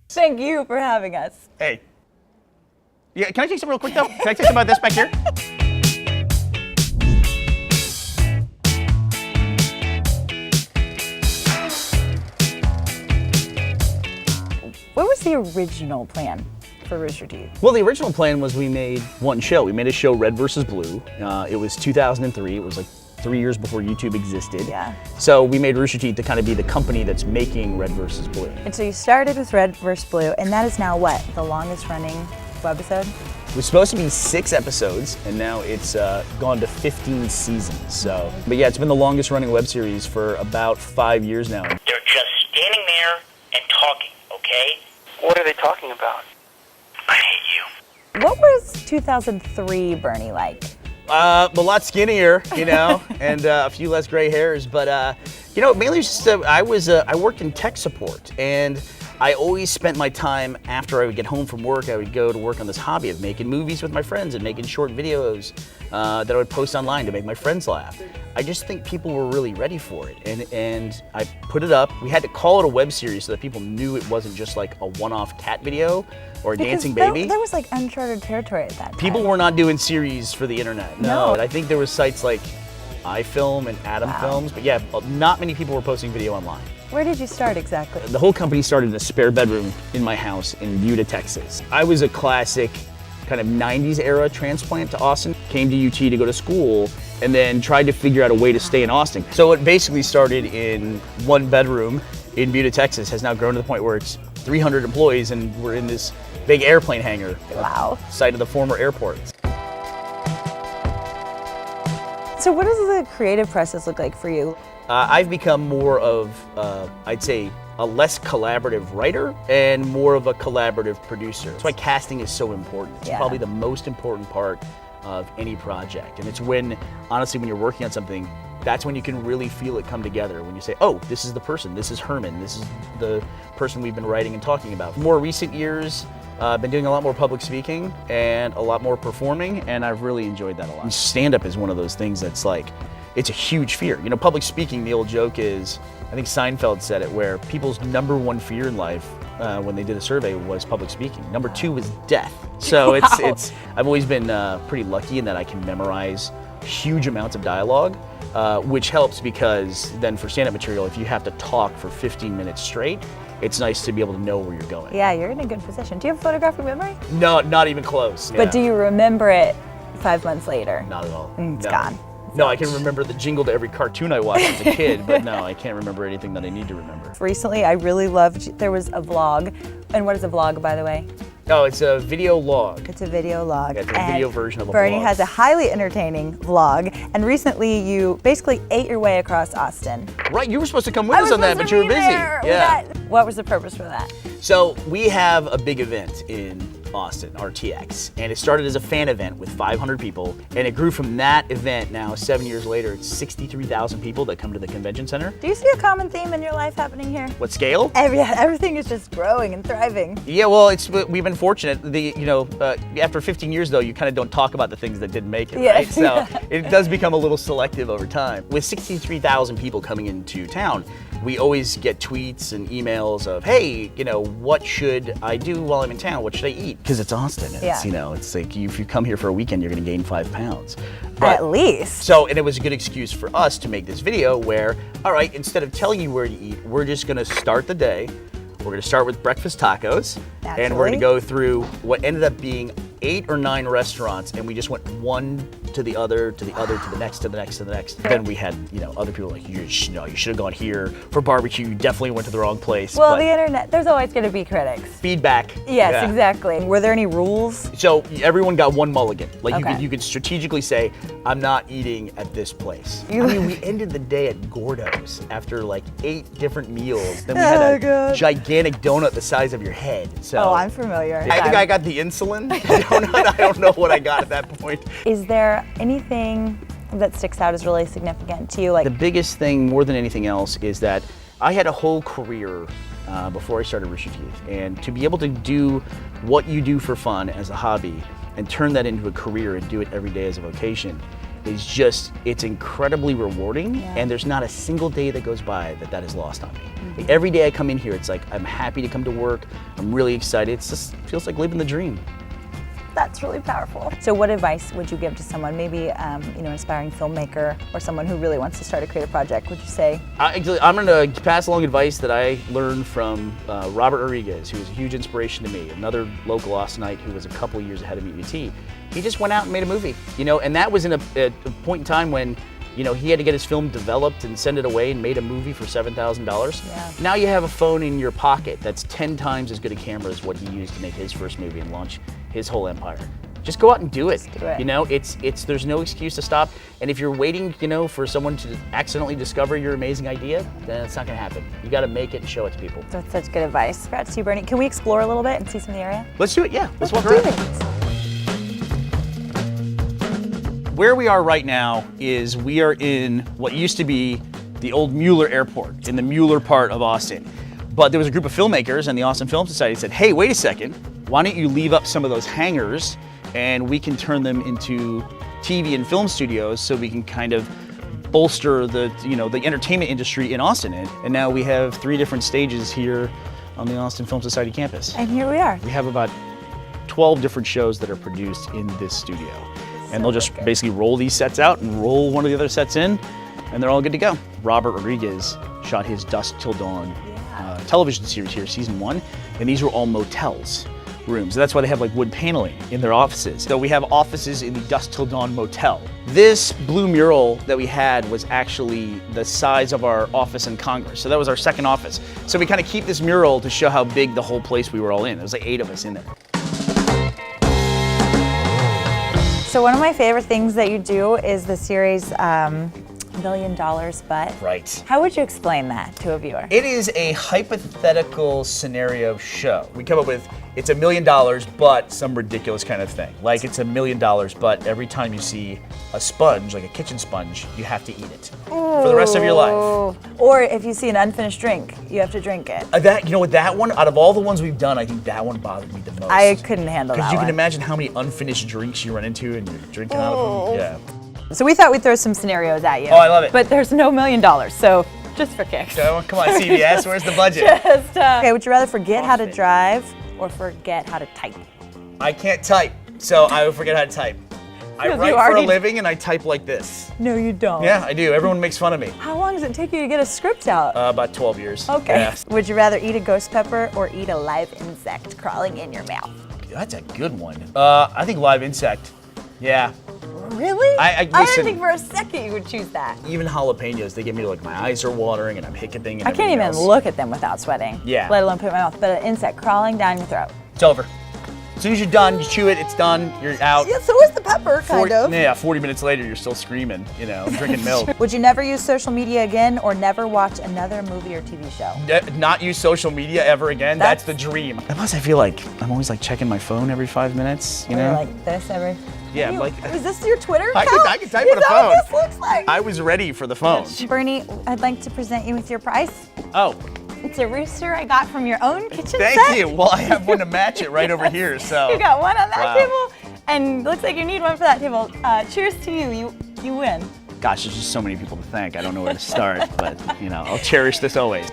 Thank you for having us. Hey. Yeah, can I take some real quick though? Can I take some about this back here? What was the original plan for Rooster Teeth? Well, the original plan was we made one show. We made a show, Red versus Blue. It was 2003. It was like 3 years before YouTube existed. Yeah. So we made Rooster Teeth to kind of be the company that's making Red versus Blue. And so you started with Red vs. Blue, and that is now what? The longest running webisode? It was supposed to be 6 episodes, and now it's gone to 15 seasons. So, but yeah, it's been the longest running web series for about 5 years now. They're just standing there and talking, okay? What are they talking about? I hate you. What was 2003 Burnie like? A lot skinnier, you know, and a few less gray hairs. But you know, mainly just I worked in tech support, and I always spent my time after I would get home from work. I would go to work on this hobby of making movies with my friends and making short videos that I would post online to make my friends laugh. I just think people were really ready for it, and I put it up. We had to call it a web series so that people knew it wasn't just like a one-off cat video or a dancing baby. There was like uncharted territory at that time. People were not doing series for the internet. No. I think there was sites like iFilm and Atom Films, but yeah, not many people were posting video online. Where did you start exactly? The whole company started in a spare bedroom in my house in Utah, Texas. I was a classic kind of 90s era transplant to Austin. Came to UT to go to school and then tried to figure out a way to stay in Austin. So it basically started in one bedroom in Utah, Texas, has now grown to the point where it's 300 employees and we're in this big airplane hangar. Wow. Site of the former airport. So what does the creative process look like for you? I've become more of, I'd say, a less collaborative writer and more of a collaborative producer. That's why casting is so important. It's probably the most important part of any project. And it's when, honestly, when you're working on something, that's when you can really feel it come together. When you say, oh, this is the person, this is Herman, this is the person we've been writing and talking about. More recent years, I've been doing a lot more public speaking and a lot more performing, and I've really enjoyed that a lot. Stand-up is one of those things that's like, it's a huge fear. You know, public speaking, the old joke is, I think Seinfeld said it, where people's #1 fear in life when they did a survey was public speaking. Number 2 was death. So it's I've always been pretty lucky in that I can memorize huge amounts of dialogue, which helps because then for stand-up material, if you have to talk for 15 minutes straight, it's nice to be able to know where you're going. Yeah, you're in a good position. Do you have photographic memory? No, not even close. But do you remember it 5 months later? Not at all. It's gone. No, I can remember the jingle to every cartoon I watched as a kid, but no, I can't remember anything that I need to remember. Recently, I really loved, there was a vlog. And what is a vlog, by the way? Oh, it's a video log. It's a video log. Yeah, it's a video version of a Burnie vlog. has a highly entertaining vlog, and recently you basically ate your way across Austin. Right, you were supposed to come with us on that, but you were busy. Yeah. What was the purpose for that? So we have a big event in Austin, RTX, and it started as a fan event with 500 people, and it grew from that event. Now 7 years later, it's 63,000 people that come to the convention center. Do you see a common theme in your life happening here? What scale? Everything is just growing and thriving. Yeah, well, we've been fortunate. After 15 years though, you kind of don't talk about the things that didn't make it, right? So it does become a little selective over time. With 63,000 people coming into town, we always get tweets and emails of, hey, what should I do while I'm in town? What should I eat? Because it's Austin. And it's like if you come here for a weekend, you're going to gain 5 pounds. At least. So, and it was a good excuse for us to make this video where, all right, instead of telling you where to eat, we're just going to start the day. We're going to start with breakfast tacos. Naturally. And we're going to go through what ended up being 8 or 9 restaurants, and we just went one to the other, to the other, to the next, to the next, to the next. Then we had, other people like, you should have gone here for barbecue. You definitely went to the wrong place. Well, the internet, there's always going to be critics. Feedback. Yes, exactly. Were there any rules? So everyone got one mulligan. Like you could strategically say, I'm not eating at this place. I mean, we ended the day at Gordo's after like 8 different meals. Then we had a gigantic donut the size of your head. So oh, I'm familiar. I think I got the insulin donut. I don't know what I got at that point. Is there anything that sticks out as really significant to you? Like the biggest thing, more than anything else, is that I had a whole career before I started Rooster Teeth, and to be able to do what you do for fun as a hobby and turn that into a career and do it every day as a vocation is just, it's incredibly rewarding, and there's not a single day that goes by that is lost on me. Like, every day I come in here, it's like, I'm happy to come to work, I'm really excited, it just feels like living the dream. That's really powerful. So what advice would you give to someone, maybe you know, an aspiring filmmaker or someone who really wants to start a creative project? Would you say? I'm going to pass along advice that I learned from Robert Rodriguez, who was a huge inspiration to me, another local Austinite who was a couple years ahead of me at UT. He just went out and made a movie, you know, and that was in a point in time when, you know, he had to get his film developed and send it away and made a movie for $7,000. Yeah. Now you have a phone in your pocket that's 10 times as good a camera as what he used to make his first movie and launch his whole empire. Just go out and do it. Just do it. You know, there's no excuse to stop. And if you're waiting, you know, for someone to accidentally discover your amazing idea, then it's not gonna happen. You gotta make it and show it to people. That's such good advice. Congrats to you, Burnie. Can we explore a little bit and see some of the area? Let's do it, yeah. Let's walk do around. it. Where we are right now is we are in what used to be the old Mueller Airport, in the Mueller part of Austin. But there was a group of filmmakers and the Austin Film Society said, hey, wait a second, why don't you leave up some of those hangars and we can turn them into TV and film studios so we can kind of bolster the, you know, the entertainment industry in Austin. And now we have 3 different stages here on the Austin Film Society campus. And here we are. We have about 12 different shows that are produced in this studio. And they'll just basically roll these sets out and roll one of the other sets in, and they're all good to go. Robert Rodriguez shot his Dusk Till Dawn television series here, season 1, and these were all motels rooms. So that's why they have like wood paneling in their offices. So we have offices in the Dusk Till Dawn motel. This blue mural that we had was actually the size of our office in Congress. So that was our second office. So we kind of keep this mural to show how big the whole place we were all in. There was like 8 of us in there. So one of my favorite things that you do is the series $1 Million But. Right. How would you explain that to a viewer? It is a hypothetical scenario show. We come up with, it's $1 million, but some ridiculous kind of thing. Like it's $1 million, but every time you see a sponge, like a kitchen sponge, you have to eat it for the rest of your life. Or if you see an unfinished drink, you have to drink it. That, you know what, that one, out of all the ones we've done, I think that one bothered me the most. I couldn't handle that Because you one. can imagine how many unfinished drinks you run into and you're drinking out of them. Yeah. So we thought we'd throw some scenarios at you. Oh, I love it. But there's no $1 million, so just for kicks. So, come on, CBS, where's the budget? Okay, would you rather forget how to drive or forget how to type? I can't type, so I will forget how to type. I Because write you for a already- living and I type like this. No, you don't. Yeah, I do. Everyone makes fun of me. How long does it take you to get a script out? About 12 years. Okay. Yeah. Would you rather eat a ghost pepper or eat a live insect crawling in your mouth? That's a good one. I think live insect. Yeah. Really? I didn't listen. think for a second you would choose that. Even jalapenos, they get me to like my eyes are watering and I'm hiccupping and I can't even everything else. look at them without sweating. Yeah. Let alone put it in my mouth. But an insect crawling down your throat. It's over. As soon as you're done, you chew it, it's done, you're out. Yeah, so is the pepper, kind of. Yeah, 40 minutes later, you're still screaming, you know, drinking milk. Would you never use social media again or never watch another movie or TV show? Not use social media ever again, that's the dream. Plus, I feel like I'm always like checking my phone every 5 minutes, you Or know? like this every... Yeah, You- like- Is this your Twitter I account? can type Is on a that phone. what this looks like? I was ready for the phone. Burnie, I'd like to present you with your prize. Oh, It's a rooster I got from your own kitchen thank set. you. Well, I have one to match it right over here, so. You got one on that Wow. table, and looks like you need one for that table. Cheers to you. You win. Gosh, there's just so many people to thank. I don't know where to start, but, you know, I'll cherish this always.